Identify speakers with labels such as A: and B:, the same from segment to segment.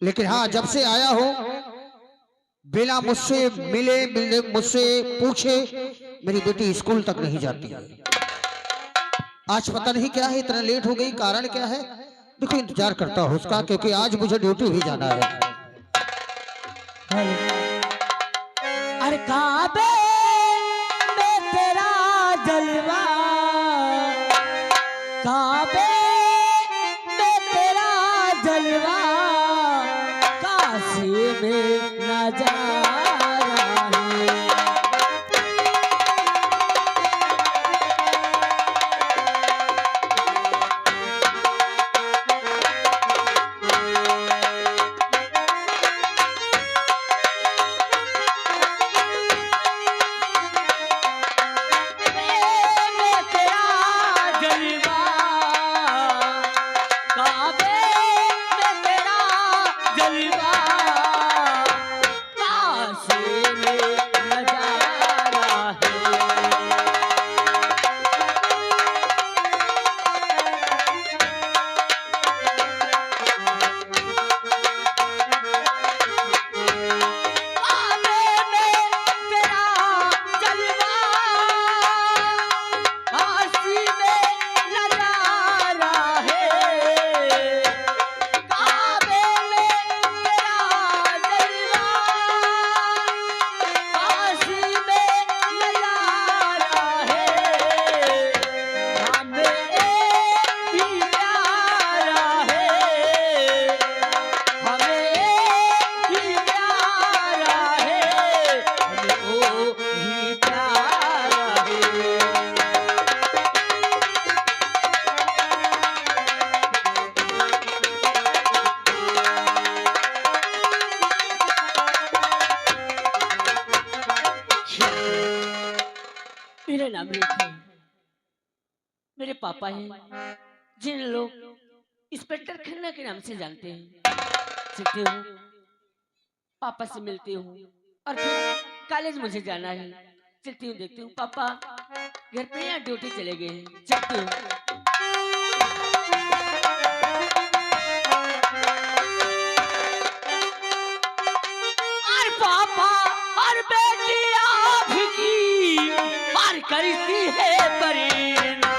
A: लेकिन हाँ, जब से आया हो बिना मुझसे मिले मुझसे पूछे मेरी बेटी स्कूल तक नहीं जाती है। आज पता नहीं क्या है, इतना लेट हो गई, कारण क्या है? देखो इंतजार करता हूँ उसका, क्योंकि आज मुझे ड्यूटी भी जाना है।
B: अरे काबे में तेरा जलवा, काबे में तेरा जलवा, काशी में नजारा है। मेरा नाम रेखा है। मेरे पापा हैं जिन लोग इंस्पेक्टर खन्ना के नाम से जानते हैं। चलती हूँ, पापा से मिलती हूँ और फिर कॉलेज मुझे जाना है। चलती हूँ, देखती हूँ पापा घर पे या ड्यूटी चले गए हैं। चलती हूँ। और पापा और बेटी आपकी और करती है परीना।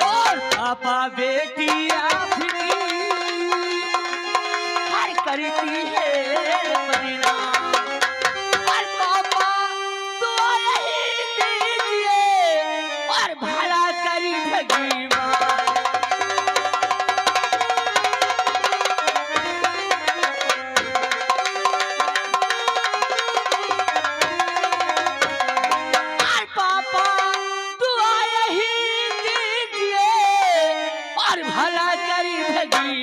B: और पापा बेटी आपकी और करती है परीना। और पापा तो यही दीजिए और भला करी भगवान। भला करी भगवान।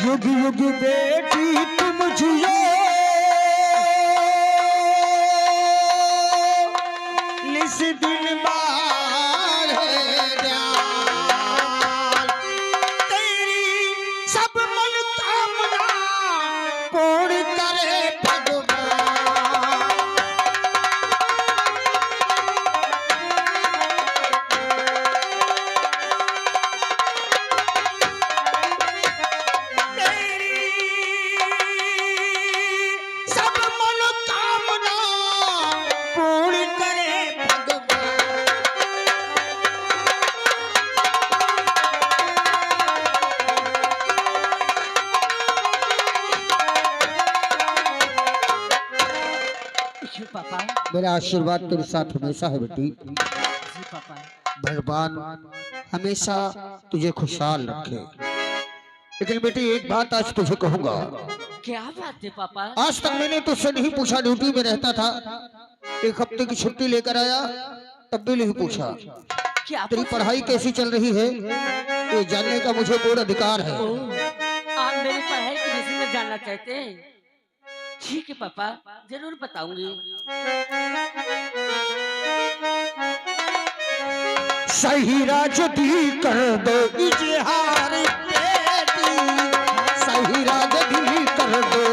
A: युग युग बेटी तुम जियो, इस दिन बार तेरी सब मनोकामना पूर्ण करे भगवान। तेरी सब मनोकामना पूर्ण करे भगवान।
B: पापा
A: मेरा आशीर्वाद तेरे साथ हमेशा है बेटी।
B: जी पापा।
A: भगवान हमेशा तुझे खुशहाल रखे। लेकिन बेटी एक बात आज तुझे कहूंगा।
B: क्या बात है पापा?
A: आज तक मैंने तुझसे नहीं पूछा, ड्यूटी में रहता था, एक हफ्ते की छुट्टी लेकर आया तब भी नहीं पूछा
B: क्या
A: तेरी पढ़ाई कैसी चल रही है, ये जानने का मुझे पूरा अधिकार है।
B: आप मेरी पढ़ाई के विषय में जानना चाहते हैं? ठीक है पापा, जरूर बताऊंगी।
A: सही राज दी कर दो इजहार बेटी, सही राज दी कर दो।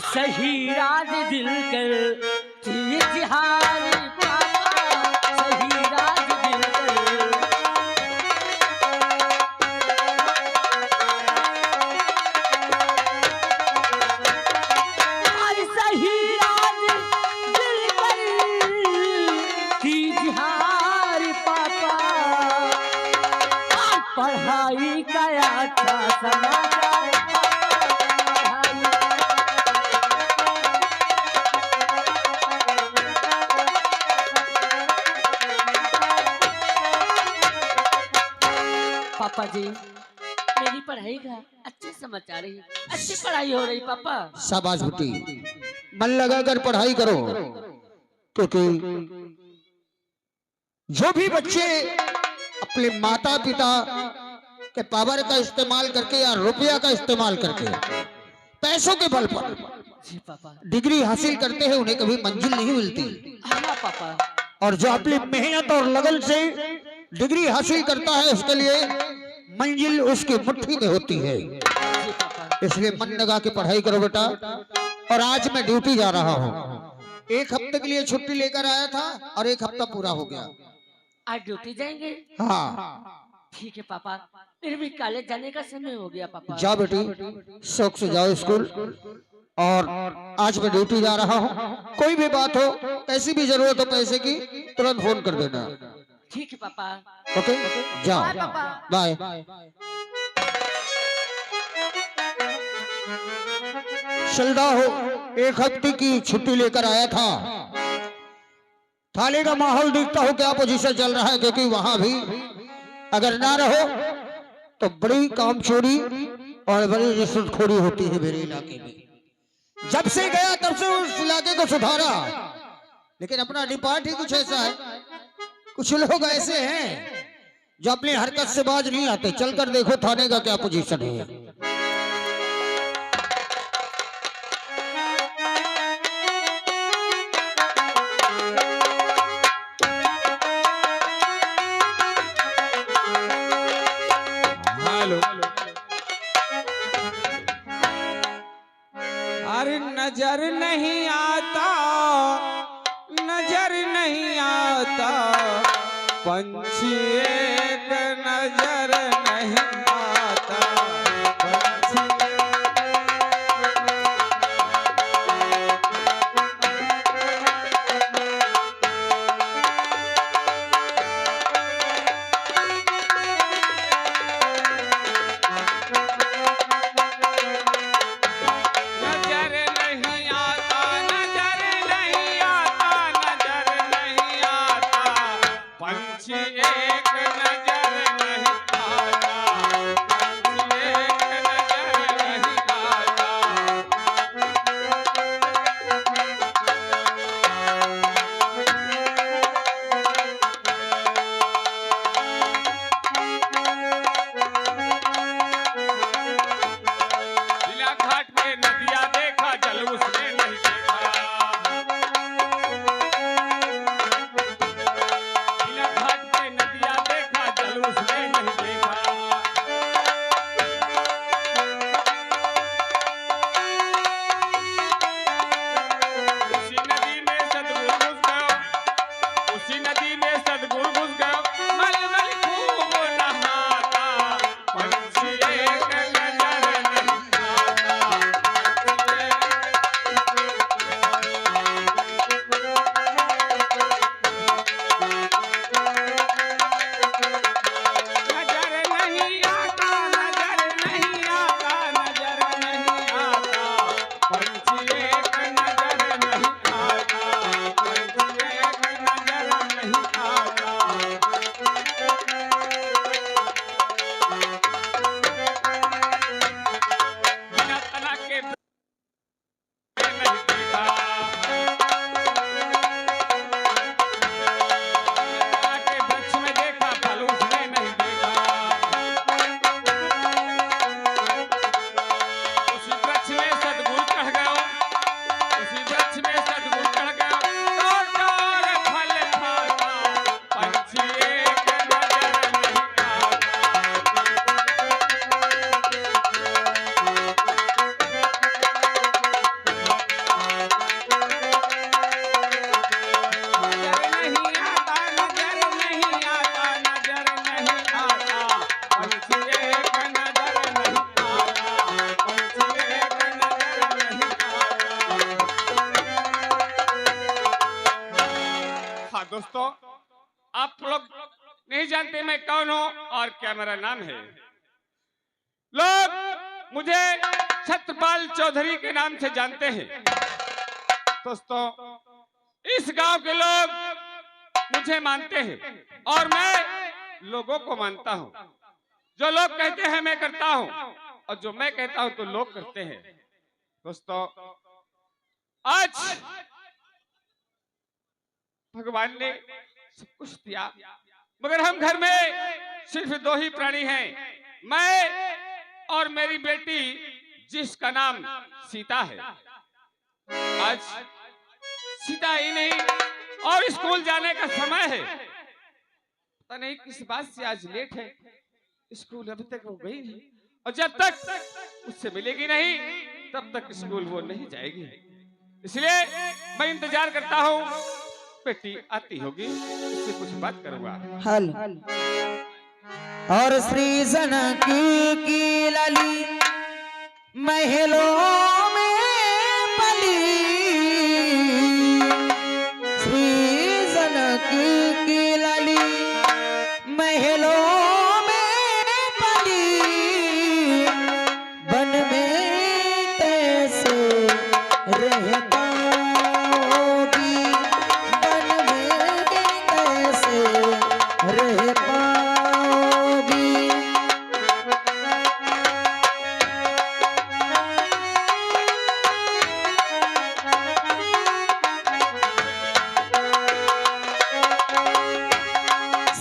B: सही राज दिल कर इजहार पापा, सही राज दिल कर। और सही राज दिल कर इजहार पापा, पढ़ाई का अच्छा समाचार। पापा जी मेरी पढ़ाई का अच्छे समाचार है, अच्छी पढ़ाई हो रही पापा।
A: शाबाश बेटी, मन लगाकर पढ़ाई करो, क्योंकि जो भी बच्चे अपने माता पिता के पावर का इस्तेमाल करके या रुपया का इस्तेमाल करके पैसों के बल पर
B: जी पापा
A: डिग्री हासिल करते हैं, उन्हें कभी मंजिल नहीं मिलती।
B: हाँ पापा।
A: और जो अपनी मेहनत और लगन से डिग्री हासिल करता है, उसके लिए मंजिल उसकी मुट्ठी में होती है। इसलिए मन लगा के पढ़ाई करो बेटा। और आज मैं ड्यूटी जा रहा हूँ, एक हफ्ते के लिए छुट्टी लेकर आया था और एक हफ्ता पूरा हो गया।
B: आज ड्यूटी जाएंगे?
A: हाँ
B: ठीक है पापा, फिर भी कॉलेज जाने का समय हो गया पापा।
A: जाओ बेटी, शौक से जाओ स्कूल। और आज मैं ड्यूटी जा रहा हूँ, कोई भी बात हो, कैसी भी जरूरत हो पैसे की, तुरंत फोन कर देना।
B: ठीक है पापा।
A: ओके जाओ, बाय। चलदा हो, एक हफ्ते की छुट्टी लेकर आया था। थाने का माहौल देखता हो क्या पोजीशन चल रहा है, क्योंकि वहां भी अगर ना रहो तो बड़ी काम चोरी और बड़ी रिश्वतखोरी होती है मेरे इलाके में। जब से गया तब से उस इलाके को सुधारा, लेकिन अपना डिपार्ट ही कुछ ऐसा है। कुछ लोग ऐसे हैं जो अपनी हरकत से बाज नहीं आते। चलकर देखो थाने का क्या पोजीशन है।
C: हेलो, अरे नजर नहीं आता, नजर नहीं आता, पंछी एक नजर नहीं आता, पंछी नजर नहीं आता, नजर नहीं आता, नजर नहीं आता, पंछी एक हाँ दोस्तों, आप लोग नहीं जानते मैं कौन हूँ और क्या मेरा नाम है। लोग मुझे छत्रपाल चौधरी के नाम से जानते हैं। दोस्तों, इस गांव के लोग मुझे मानते हैं और मैं लोगों को मानता हूं। जो लोग कहते हैं मैं करता हूं और जो मैं कहता हूं तो लोग करते हैं। दोस्तों, आज भगवान ने सब कुछ दिया, मगर हम घर में सिर्फ दो ही प्राणी हैं, मैं और मेरी बेटी, जिसका नाम सीता है। आज सीता ही नहीं और स्कूल जाने का समय है। पता नहीं किस बात से आज लेट है, स्कूल अभी तक वो गई नहीं और जब तक उससे मिलेगी नहीं तब तक स्कूल वो नहीं जाएगी। इसलिए मैं इंतजार करता हूँ, बेटी आती होगी, उससे कुछ बात करूंगा।
A: हल और श्री जनकी की लाली महलों में पली, श्री जनकी की लाली महलों में पली, वन में कैसे रह पाओगी, वन में कैसे रह पाओगी।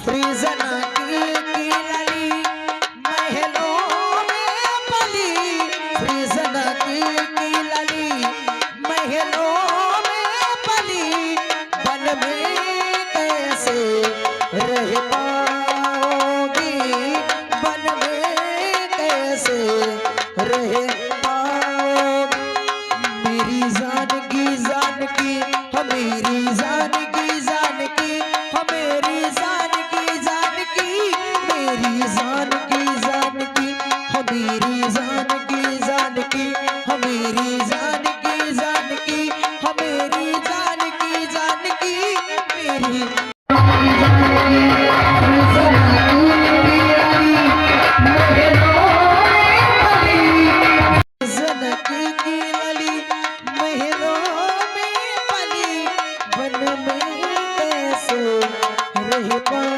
A: श्री जनकी की लाली महलों में पली, श्री जनकी की लाली महलों में पली, वन में कैसे रह पाओगी, वन में कैसे रह पाओगी। मेरी जानकी जानकी हो, मेरी जानकी जानकी हो, मेरी जानकी जानकी, मेरी जानकी जानकी हो, मेरी जानकी जानकी हो, मेरी जानकी जानकी हो, मेरी जानकी जानकी, मेरी जनकी की लाली महलों में पली, वन में कैसे रह पाओगी।